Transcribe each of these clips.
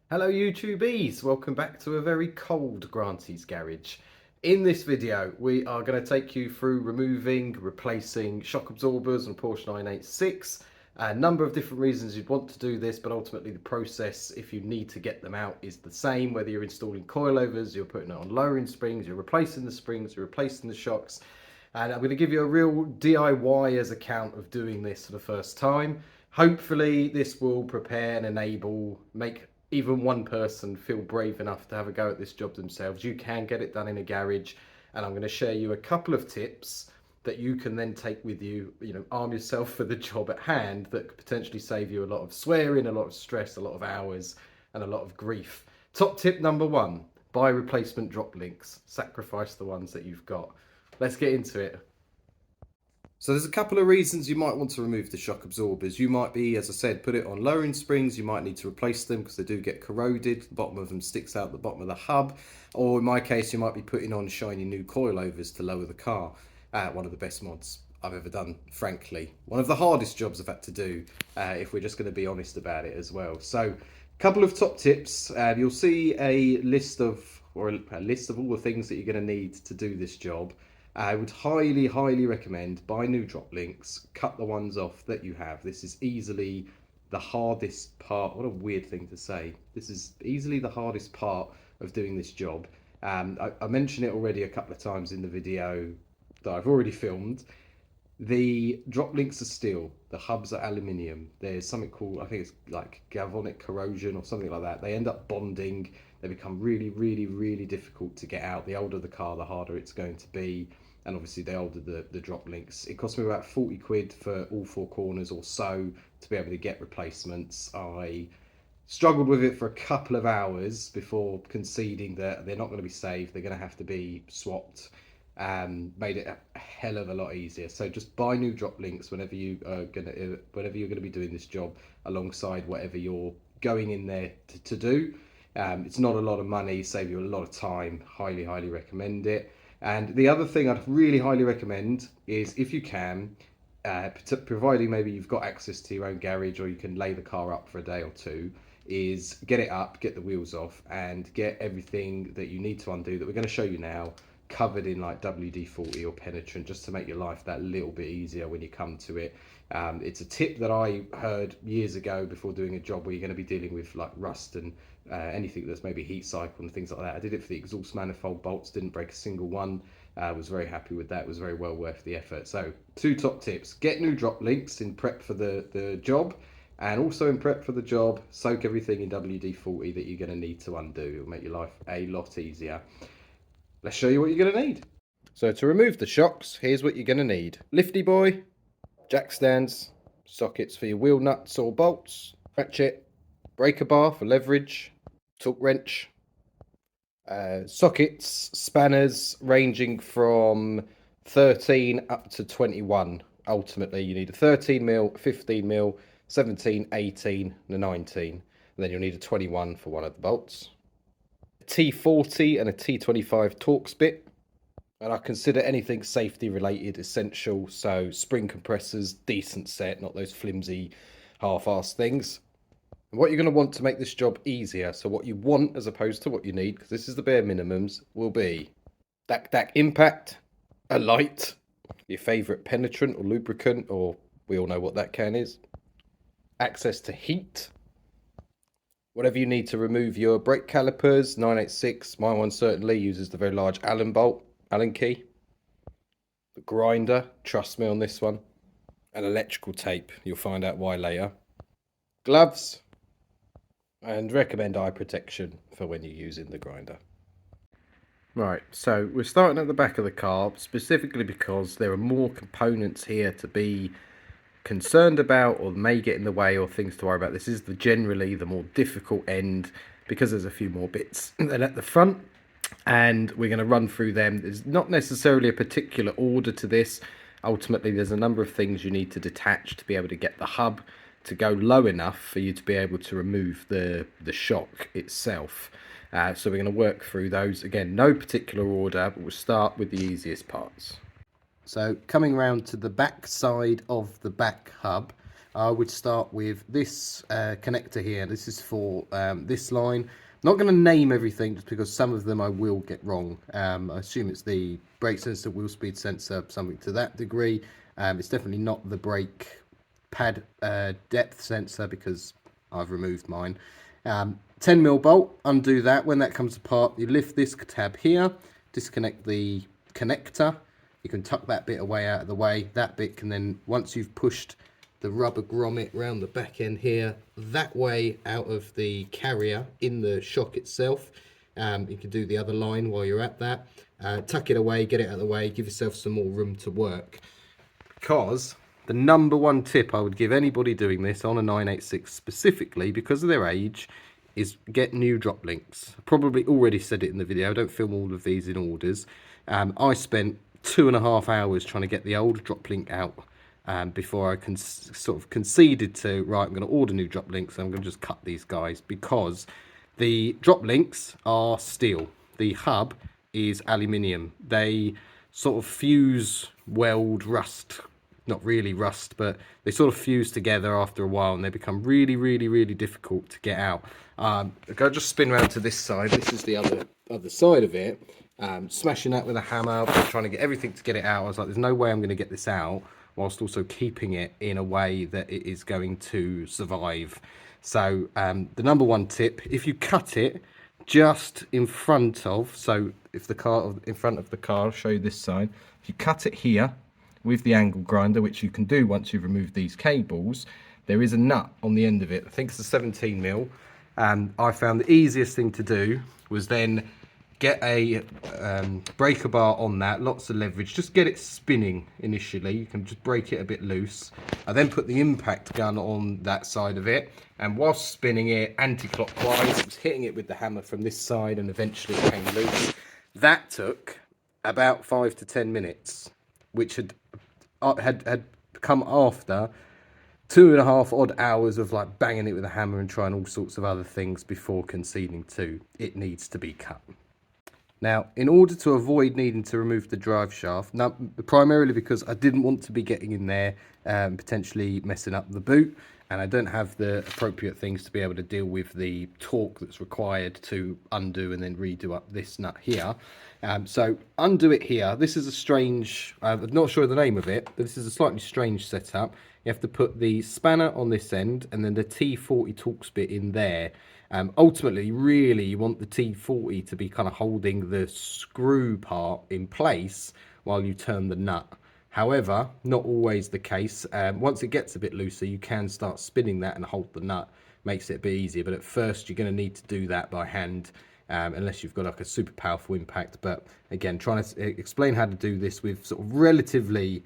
Hello YouTubies, welcome back to a very cold Granty's garage. In this video we are going to take you through replacing shock absorbers on Porsche 986. A number of different reasons you'd want to do this, but ultimately the process, if you need to get them out, is the same. Whether you're installing coilovers, you're putting it on lowering springs, you're replacing the springs, you're replacing the shocks. And I'm going to give you a real DIY account of doing this for the first time. Hopefully this will prepare and make even one person feel brave enough to have a go at this job themselves. You can get it done in a garage, and I'm going to share you a couple of tips that you can then take with you, arm yourself for the job at hand, that could potentially save you a lot of swearing, a lot of stress, a lot of hours, and a lot of grief. Top tip number one: buy replacement drop links. Sacrifice the ones that you've got. Let's get into it. So there's a couple of reasons you might want to remove the shock absorbers. You might be, as I said, put it on lowering springs. You might need to replace them because they do get corroded. The bottom of them sticks out the bottom of the hub. Or in my case, you might be putting on shiny new coilovers to lower the car. One of the best mods I've ever done, frankly. One of the hardest jobs I've had to do, if we're just going to be honest about it as well. So a couple of top tips. You'll see a list of all the things that you're going to need to do this job. I would highly recommend buy new drop links, cut the ones off that you have. This is easily the hardest part. What a weird thing to say. This is easily the hardest part of doing this job. I mentioned it already a couple of times in the video that I've already filmed. The drop links are steel, the hubs are aluminium. There's something called, I think it's like galvanic corrosion or something like that. They end up bonding. They become really difficult to get out. The older the car, the harder it's going to be. And obviously the older the drop links. It cost me about 40 quid for all four corners or so to be able to get replacements. I struggled with it for a couple of hours before conceding that they're not going to be saved. They're going to have to be swapped. Made it a hell of a lot easier. So just buy new drop links whenever you're gonna be doing this job alongside whatever you're going in there to do. It's not a lot of money, save you a lot of time. Highly recommend it. And the other thing I'd really highly recommend is, if you can, providing maybe you've got access to your own garage or you can lay the car up for a day or two, is get it up, get the wheels off, and get everything that you need to undo that we're going to show you now covered in like WD-40 or penetrant, just to make your life that little bit easier when you come to it. It's a tip that I heard years ago before doing a job where you're going to be dealing with like rust and anything that's maybe heat cycle and things like that. I did it for the exhaust manifold bolts, didn't break a single one. Was very happy with that. It was very well worth the effort. So two top tips: get new drop links in prep for the job, and also in prep for the job, soak everything in WD-40 that you're going to need to undo. It'll make your life a lot easier. Let's show you what you're going to need. So to remove the shocks, here's what you're going to need: lifty boy, jack stands, sockets for your wheel nuts or bolts, ratchet, breaker bar for leverage, torque wrench, sockets, spanners ranging from 13 up to 21. Ultimately, you need a 13mm, 15mm, 17, 18, and a 19. And then you'll need a 21 for one of the bolts. T40 and a T25 Torx bit, and I consider anything safety related essential. So spring compressors, decent set, not those flimsy half-assed things. And what you're going to want to make this job easier, so what you want as opposed to what you need, because this is the bare minimums, will be DAC impact, a light, your favourite penetrant or lubricant, or we all know what that can is, access to heat, whatever you need to remove your brake calipers. 986, my one certainly uses the very large Allen key. The grinder, trust me on this one. And electrical tape, you'll find out why later. Gloves, and recommend eye protection for when you're using the grinder. Right, so we're starting at the back of the car, specifically because there are more components here to be concerned about or may get in the way, or things to worry about. This is generally the more difficult end because there's a few more bits than at the front, and we're going to run through them. There's not necessarily a particular order to this. Ultimately, there's a number of things you need to detach to be able to get the hub to go low enough for you to be able to remove the shock itself. So we're going to work through those. Again, no particular order, but we'll start with the easiest parts. So coming round to the back side of the back hub, I would start with this connector here. This is for this line. I'm not going to name everything just because some of them I will get wrong. I assume it's the brake sensor, wheel speed sensor, something to that degree. It's definitely not the brake pad depth sensor because I've removed mine. 10mm bolt, undo that. When that comes apart, you lift this tab here, disconnect the connector. You can tuck that bit away out of the way. That bit can then, once you've pushed the rubber grommet round the back end here, that way out of the carrier in the shock itself. You can do the other line while you're at that. Tuck it away, get it out of the way, give yourself some more room to work. Because the number one tip I would give anybody doing this on a 986 specifically, because of their age, is get new drop links. I probably already said it in the video. I don't film all of these in orders. I spent 2.5 hours trying to get the old drop link out before I sort of conceded to, right, I'm going to order new drop links. I'm going to just cut these guys because the drop links are steel. The hub is aluminium. They sort of fuse, weld, rust. Not really rust, but they sort of fuse together after a while and they become really, really, really difficult to get out. I'll just spin around to this side. This is the other side of it. Smashing that with a hammer, trying to get everything to get it out. I was like, there's no way I'm going to get this out whilst also keeping it in a way that it is going to survive. So the number one tip, if you cut it just in front of, so if the car, in front of the car, I'll show you this side. If you cut it here with the angle grinder, which you can do once you've removed these cables, there is a nut on the end of it. I think it's a 17mm. And I found the easiest thing to do was then get a breaker bar on that, lots of leverage, just get it spinning initially. You can just break it a bit loose. I then put the impact gun on that side of it, and whilst spinning it anti-clockwise, I was hitting it with the hammer from this side and eventually it came loose. That took about 5 to 10 minutes, which had come after 2.5 odd hours of like banging it with a hammer and trying all sorts of other things before conceding to it needs to be cut. Now, in order to avoid needing to remove the drive shaft, now, primarily because I didn't want to be getting in there and potentially messing up the boot, and I don't have the appropriate things to be able to deal with the torque that's required to undo and then redo up this nut here. So undo it here. This is a strange, I'm not sure of the name of it, but this is a slightly strange setup. You have to put the spanner on this end and then the T40 Torx bit in there. Ultimately, really, you want the T40 to be kind of holding the screw part in place while you turn the nut. However, not always the case. Once it gets a bit looser, you can start spinning that and hold the nut. Makes it a bit easier, but at first you're going to need to do that by hand, unless you've got like a super powerful impact. But again, trying to explain how to do this with sort of relatively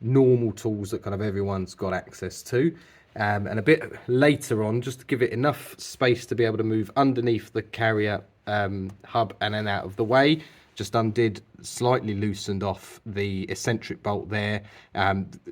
normal tools that kind of everyone's got access to. And a bit later on, just to give it enough space to be able to move underneath the carrier hub and then out of the way, just undid, slightly loosened off the eccentric bolt there.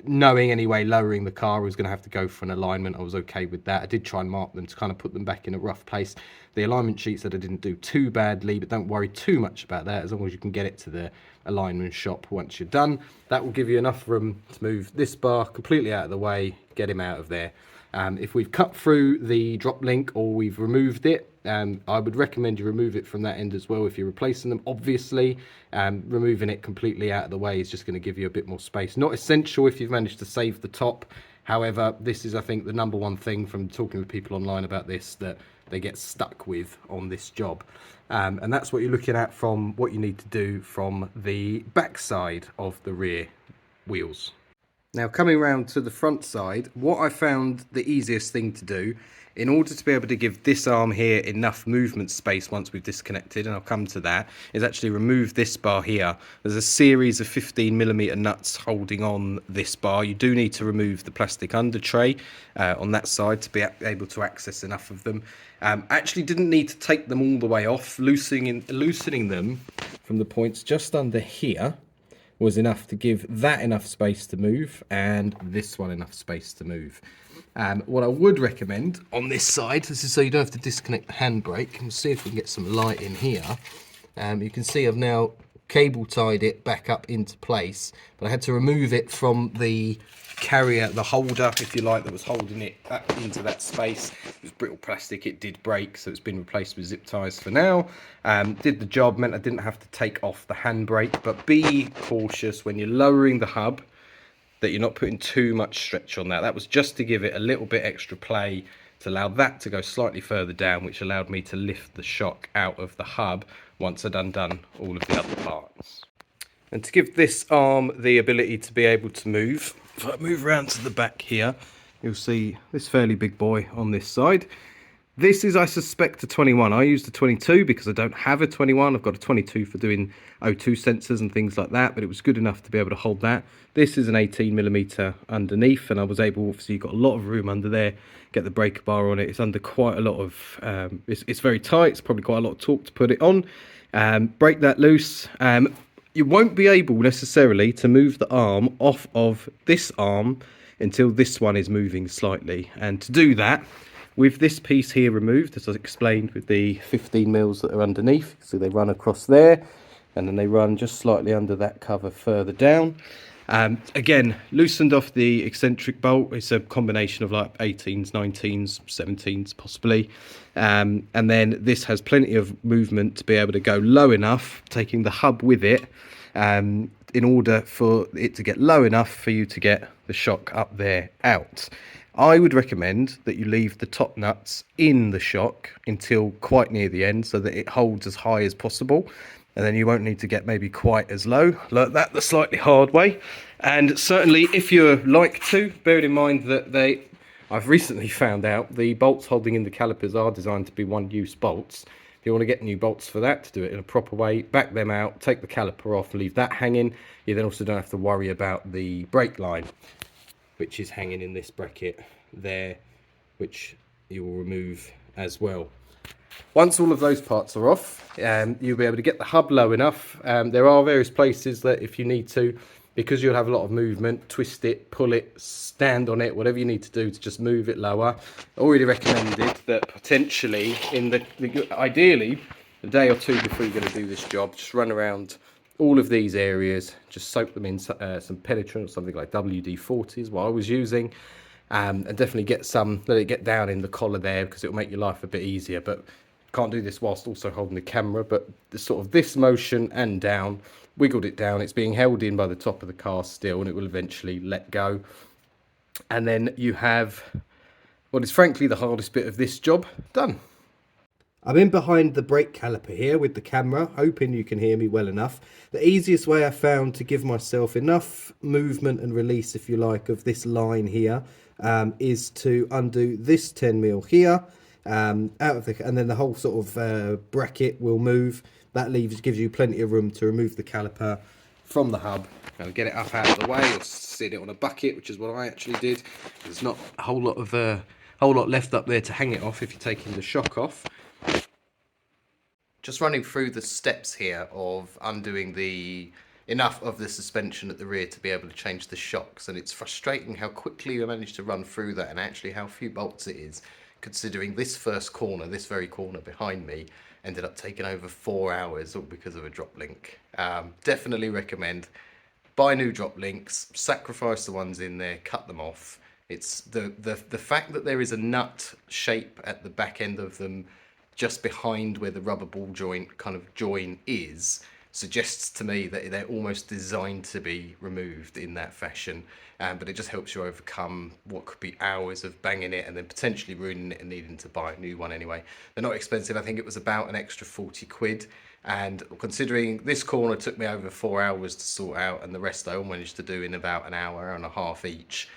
Knowing anyway, lowering the car was going to have to go for an alignment. I was okay with that. I did try and mark them to kind of put them back in a rough place. The alignment sheet said I didn't do too badly, but don't worry too much about that as long as you can get it to the alignment shop once you're done. That will give you enough room to move this bar completely out of the way, get him out of there. If we've cut through the drop link or we've removed it, I would recommend you remove it from that end as well if you're replacing them. Obviously, removing it completely out of the way is just going to give you a bit more space. Not essential if you've managed to save the top. However, this is, I think, the number one thing from talking with people online about this that they get stuck with on this job. And that's what you're looking at from what you need to do from the back side of the rear wheels. Now, coming around to the front side, what I found the easiest thing to do in order to be able to give this arm here enough movement space once we've disconnected, and I'll come to that, is actually remove this bar here. There's a series of 15mm nuts holding on this bar. You do need to remove the plastic under tray on that side to be able to access enough of them. Actually didn't need to take them all the way off. Loosening them from the points just under here was enough to give that enough space to move and this one enough space to move. What I would recommend on this side, this is so you don't have to disconnect the handbrake, and see if we can get some light in here. You can see I've now cable tied it back up into place, but I had to remove it from the carrier, the holder, if you like, that was holding it up into that space. It was brittle plastic, it did break, so it's been replaced with zip ties for now. Did the job, meant I didn't have to take off the handbrake, but be cautious when you're lowering the hub that you're not putting too much stretch on that. That was just to give it a little bit extra play, to allow that to go slightly further down, which allowed me to lift the shock out of the hub once I'd undone all of the other parts. And to give this arm the ability to be able to move, if I move around to the back here, you'll see this fairly big boy on this side. This is, I suspect, a 21. I used a 22 because I don't have a 21. I've got a 22 for doing O2 sensors and things like that, but it was good enough to be able to hold that. This is an 18mm underneath, and I was able, obviously you've got a lot of room under there, get the breaker bar on it. It's under quite a lot of, it's very tight, it's probably quite a lot of torque to put it on. Break that loose. You won't be able necessarily to move the arm off of this arm until this one is moving slightly. And to do that, with this piece here removed, as I explained, with the 15 mils that are underneath, so they run across there, and then they run just slightly under that cover further down. Again, loosened off the eccentric bolt. It's a combination of like 18s, 19s, 17s possibly. And then this has plenty of movement to be able to go low enough, taking the hub with it, in order for it to get low enough for you to get the shock up there out. I would recommend that you leave the top nuts in the shock until quite near the end, so that it holds as high as possible, and then you won't need to get maybe quite as low. Learnt that the slightly hard way. And certainly if you're like to, bear in mind that I've recently found out the bolts holding in the calipers are designed to be one-use bolts. If you want to get new bolts for that, to do it in a proper way, back them out, take the caliper off, leave that hanging. You then also don't have to worry about the brake line, which is hanging in this bracket there, which you will remove as well. Once all of those parts are off, you'll be able to get the hub low enough. There are various places that if you need to, because you'll have a lot of movement, twist it, pull it, stand on it, whatever you need to do to just move it lower. Already recommended that potentially, ideally, a day or two before you're going to do this job, just run around all of these areas, just soak them in some penetrant or something like WD-40 is what I was using, and definitely let it get down in the collar there, because it'll make your life a bit easier. But can't do this whilst also holding the camera, but this motion and down, wiggled it down. It's being held in by the top of the car still, and it will eventually let go. And then you have what is frankly the hardest bit of this job done. I'm in behind the brake caliper here with the camera, hoping you can hear me well enough. The easiest way I found to give myself enough movement and release, if you like, of this line here, is to undo this 10mm here, out of the, and then the whole bracket will move. That gives you plenty of room to remove the caliper from the hub and get it up out of the way, or sit it on a bucket, which is what I actually did. There's not a whole lot left up there to hang it off if you're taking the shock off. Just running through the steps here of undoing enough of the suspension at the rear to be able to change the shocks, and it's frustrating how quickly I managed to run through that, and actually how few bolts it is, considering this first corner, this very corner behind me, ended up taking over 4 hours, all because of a drop link. Definitely recommend buy new drop links, sacrifice the ones in there, cut them off. It's the fact that there is a nut shape at the back end of them, just behind where the rubber ball joint kind of join is, suggests to me that they're almost designed to be removed in that fashion. But it just helps you overcome what could be hours of banging it and then potentially ruining it and needing to buy a new one anyway. They're not expensive. I think it was about an extra 40 quid. And considering this corner took me over 4 hours to sort out, and the rest I all managed to do in about an hour and a half each,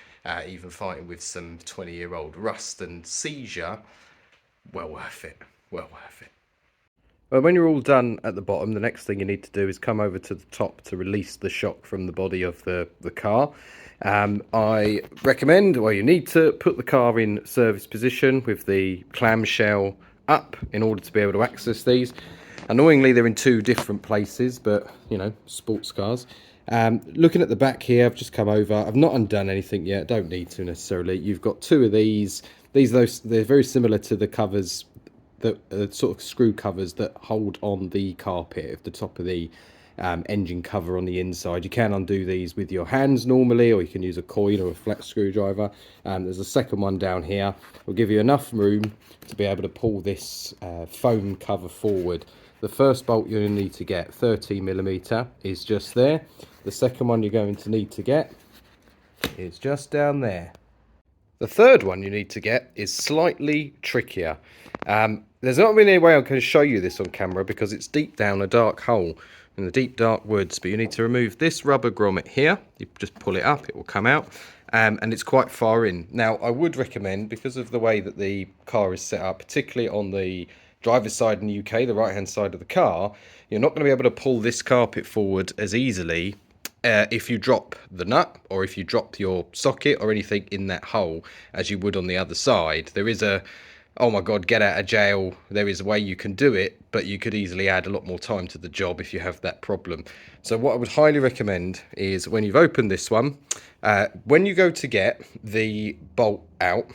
even fighting with some 20-year-old rust and seizure, well worth it. Well worth it. Well, when you're all done at the bottom, the next thing you need to do is come over to the top to release the shock from the body of the car. I recommend, well, you need to put the car in service position with the clamshell up in order to be able to access these. Annoyingly, they're in 2 different places, but, you know, sports cars. Looking at the back here, I've just come over. I've not undone anything yet. Don't need to necessarily. You've got 2 of these. They're very similar to the covers, the sort of screw covers that hold on the carpet at the top of the engine cover on the inside. You can undo these with your hands normally, or you can use a coin or a flat screwdriver. There's a second one down here. Will give you enough room to be able to pull this foam cover forward. The first bolt you're going to need to get, 13mm, is just there. The second one you're going to need to get is just down there. The third one you need to get is slightly trickier. There's not really any way I can show you this on camera because it's deep down a dark hole in the deep dark woods, but you need to remove this rubber grommet here. You just pull it up, it will come out, and it's quite far in. Now, I would recommend, because of the way that the car is set up, particularly on the driver's side in the UK, the right-hand side of the car, you're not going to be able to pull this carpet forward as easily if you drop the nut, or if you drop your socket or anything in that hole, as you would on the other side. There is a, oh my god, get out of jail, there is a way you can do it, but you could easily add a lot more time to the job if you have that problem. So what I would highly recommend is, when you've opened this one, when you go to get the bolt out,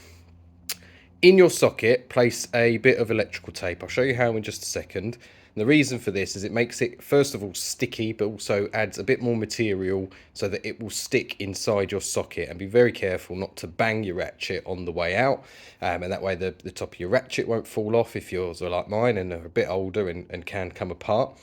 in your socket, place a bit of electrical tape. I'll show you how in just a second. And the reason for this is it makes it, first of all, sticky, but also adds a bit more material so that it will stick inside your socket. And be very careful not to bang your ratchet on the way out. And that way the top of your ratchet won't fall off if yours are like mine and are a bit older and can come apart.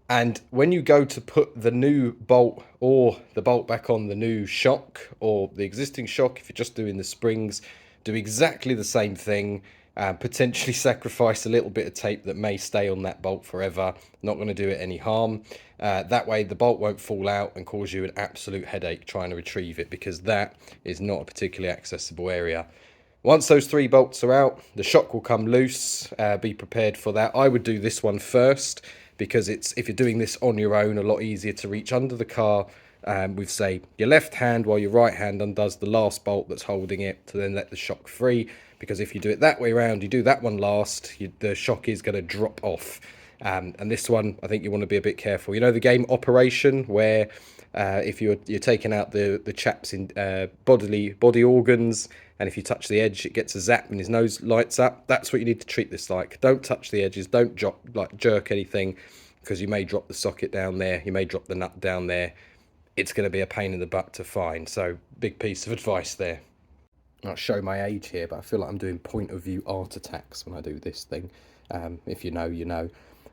And when you go to put the new bolt or the bolt back on the new shock or the existing shock, if you're just doing the springs, do exactly the same thing. Potentially sacrifice a little bit of tape that may stay on that bolt forever. Not going to do it any harm. That way the bolt won't fall out and cause you an absolute headache trying to retrieve it, because that is not a particularly accessible area. Once those 3 bolts are out, the shock will come loose. Be prepared for that. I would do this one first, because it's, if you're doing this on your own, a lot easier to reach under the car with, say, your left hand, while your right hand undoes the last bolt that's holding it to then let the shock free. Because if you do it that way around, you do that one last, the shock is going to drop off. And this one, I think you want to be a bit careful. You know the game Operation, where if you're taking out the chap's in body organs, and if you touch the edge, it gets a zap and his nose lights up. That's what you need to treat this like. Don't touch the edges. Don't jerk anything, because you may drop the socket down there. You may drop the nut down there. It's going to be a pain in the butt to find. So, big piece of advice there. I'll show my age here, but I feel like I'm doing point of view art attacks when I do this thing. If you know, you know.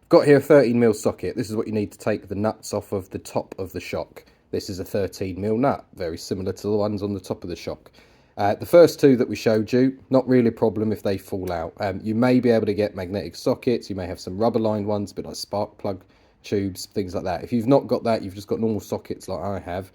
Got here a 13mm socket. This is what you need to take the nuts off of the top of the shock. This is a 13mm nut, very similar to the ones on the top of the shock. The first 2 that we showed you, not really a problem if they fall out. You may be able to get magnetic sockets. You may have some rubber lined ones, but like spark plug tubes, things like that. If you've not got that, you've just got normal sockets like I have.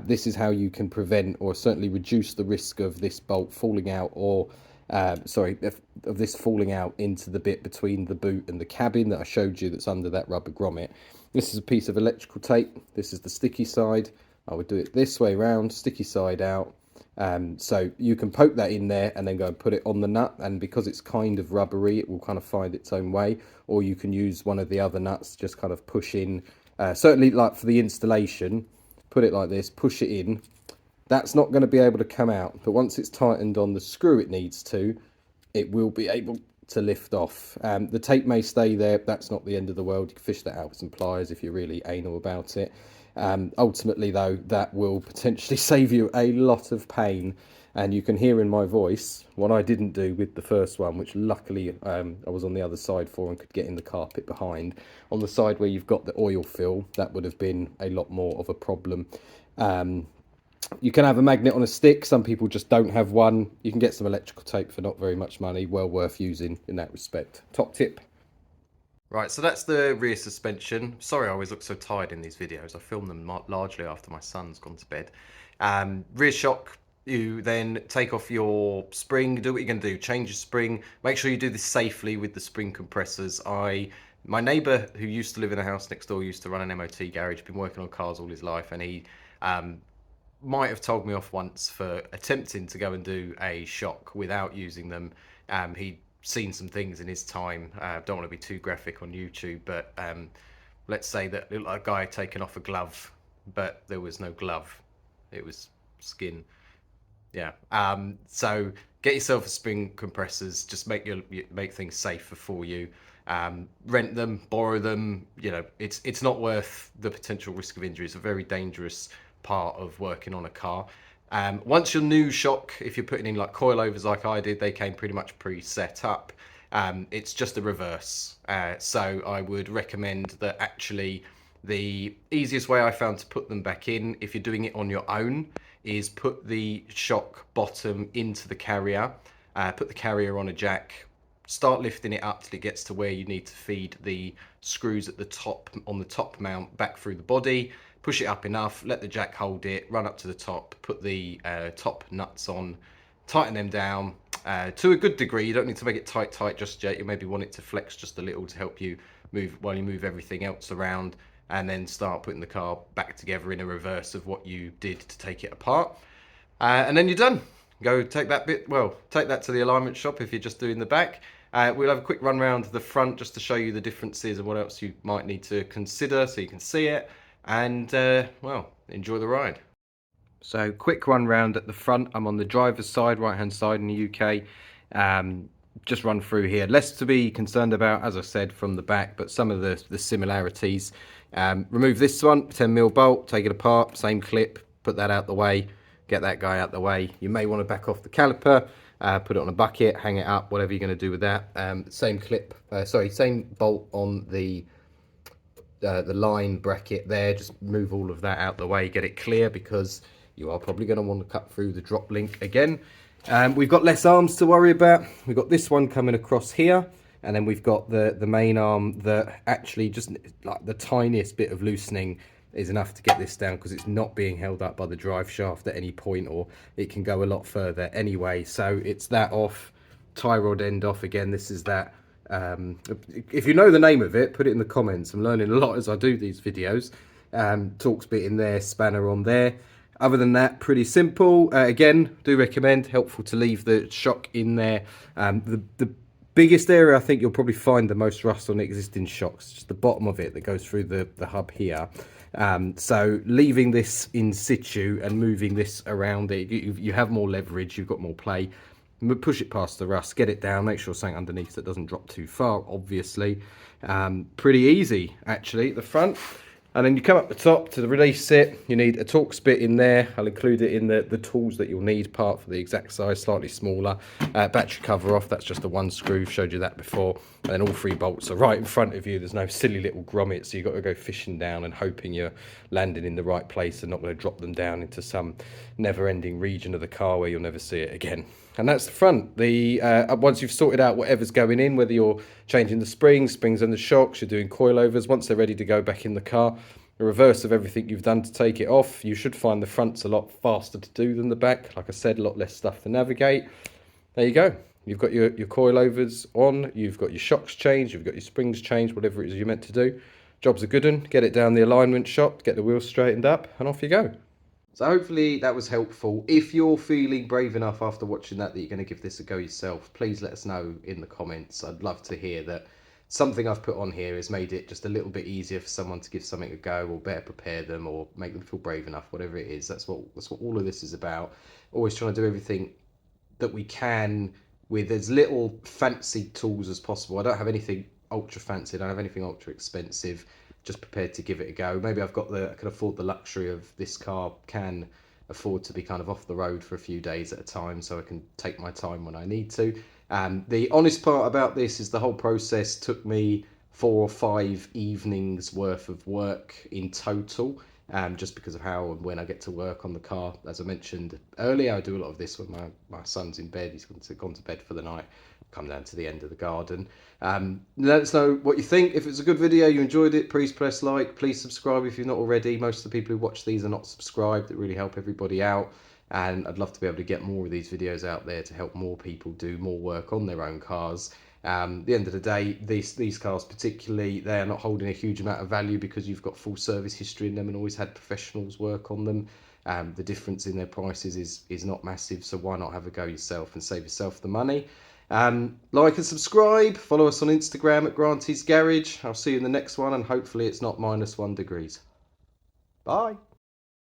This is how you can prevent, or certainly reduce, the risk of this bolt falling out, or of this falling out into the bit between the boot and the cabin that I showed you that's under that rubber grommet. This is a piece of electrical tape. This is the sticky side. I would do it this way round, sticky side out. So you can poke that in there and then go and put it on the nut, and because it's kind of rubbery, it will kind of find its own way. Or you can use one of the other nuts, just kind of push in, certainly like for the installation, put it like this, push it in. That's not going to be able to come out, but once it's tightened on the screw it needs to, it will be able to lift off. The tape may stay there. That's not the end of the world. You can fish that out with some pliers if you're really anal about it. Ultimately though, that will potentially save you a lot of pain, and you can hear in my voice what I didn't do with the first one, which luckily I was on the other side for and could get in the carpet behind. On the side where you've got the oil fill, that would have been a lot more of a problem. You can have a magnet on a stick. Some people just don't have one. You can get some electrical tape for not very much money. Well worth using in that respect. Top tip. Right, so that's the rear suspension. Sorry I always look so tired in these videos. I film them largely after my son's gone to bed. Rear shock, you then take off your spring, do what you're going to do, change your spring. Make sure you do this safely with the spring compressors. My neighbour who used to live in a house next door used to run an MOT garage, been working on cars all his life, and he might have told me off once for attempting to go and do a shock without using them. He'd seen some things in his time. Don't want to be too graphic on YouTube, but let's say that it looked like a guy taking off a glove, but there was no glove. It was skin. Yeah. So get yourself a spring compressors. Just make things safer for you. Rent them, borrow them. You know, it's not worth the potential risk of injury. It's a very dangerous part of working on a car. Once your new shock, if you're putting in like coilovers like I did, they came pretty much pre-set up. It's just a reverse. So I would recommend that actually the easiest way I found to put them back in, if you're doing it on your own, is put the shock bottom into the carrier, put the carrier on a jack, start lifting it up till it gets to where you need to feed the screws at the top, on the top mount, back through the body, push it up enough, let the jack hold it, run up to the top, put the top nuts on, tighten them down to a good degree. You don't need to make it tight just yet. You maybe want it to flex just a little to help you move while you move everything else around, and then start putting the car back together in a reverse of what you did to take it apart. And then you're done. Go take that bit, well, take that to the alignment shop if you're just doing the back. We'll have a quick run round the front just to show you the differences and what else you might need to consider so you can see it, and well, enjoy the ride. So quick run round at the front. I'm on the driver's side, right hand side in the UK. Just run through here. Less to be concerned about, as I said, from the back, but some of the similarities. Remove this one, 10mm bolt, take it apart, same clip, put that out the way, get that guy out the way. You may want to back off the caliper, put it on a bucket, hang it up, whatever you're going to do with that. Same clip, same bolt on the line bracket there. Just move all of that out the way, get it clear, because you are probably going to want to cut through the drop link again. We've got less arms to worry about. We've got this one coming across here, and then we've got the main arm that actually just like the tiniest bit of loosening is enough to get this down, because it's not being held up by the drive shaft at any point, or it can go a lot further anyway. So it's that off, tie rod end off again. This is that. If you know the name of it, put it in the comments. I'm learning a lot as I do these videos. Torx bit in there, spanner on there. Other than that, pretty simple. Again, do recommend, helpful to leave the shock in there. The biggest area I think you'll probably find the most rust on existing shocks, just the bottom of it that goes through the hub here. So leaving this in situ and moving this around it, you have more leverage, you've got more play. Push it past the rust, get it down, make sure something underneath that doesn't drop too far, obviously. Pretty easy, actually, at the front. And then you come up the top to release it. You need a Torx bit in there. I'll include it in the tools that you'll need, part for the exact size, slightly smaller. Battery cover off, that's just the one screw, showed you that before. And then all three bolts are right in front of you. There's no silly little grommets, so you've got to go fishing down and hoping you're landing in the right place and not going to drop them down into some never-ending region of the car where you'll never see it again. And that's the front. Once you've sorted out whatever's going in, whether you're changing the springs and the shocks, you're doing coilovers, once they're ready to go back in the car, a reverse of everything you've done to take it off. You should find the front's a lot faster to do than the back. Like I said, a lot less stuff to navigate. There you go. You've got your coilovers on, you've got your shocks changed, you've got your springs changed, whatever it is you're meant to do. Job's a good one. Get it down the alignment shop, get the wheels straightened up, and off you go. So hopefully that was helpful. If you're feeling brave enough after watching that you're going to give this a go yourself, please let us know in the comments. I'd love to hear that something I've put on here has made it just a little bit easier for someone to give something a go, or better prepare them, or make them feel brave enough, whatever it is. That's what all of this is about. Always trying to do everything that we can with as little fancy tools as possible. I don't have anything ultra fancy, I don't have anything ultra expensive. Just prepared to give it a go. Maybe I can afford the luxury of this car, can afford to be kind of off the road for a few days at a time, so I can take my time when I need to. The honest part about this is the whole process took me 4 or 5 evenings worth of work in total, just because of how and when I get to work on the car. As I mentioned earlier, I do a lot of this when my son's in bed. He's gone to bed for the night. Come down to the end of the garden. Let us know what you think. If it's a good video, you enjoyed it, please press like, please subscribe if you're not already. Most of the people who watch these are not subscribed. It really helps everybody out, and I'd love to be able to get more of these videos out there to help more people do more work on their own cars. At the end of the day, these cars particularly, they are not holding a huge amount of value because you've got full service history in them and always had professionals work on them. The difference in their prices is not massive, so why not have a go yourself and save yourself the money? Like and subscribe, follow us on Instagram at Granty's Garage. I'll see you in the next one, and hopefully it's not -1 degrees. Bye.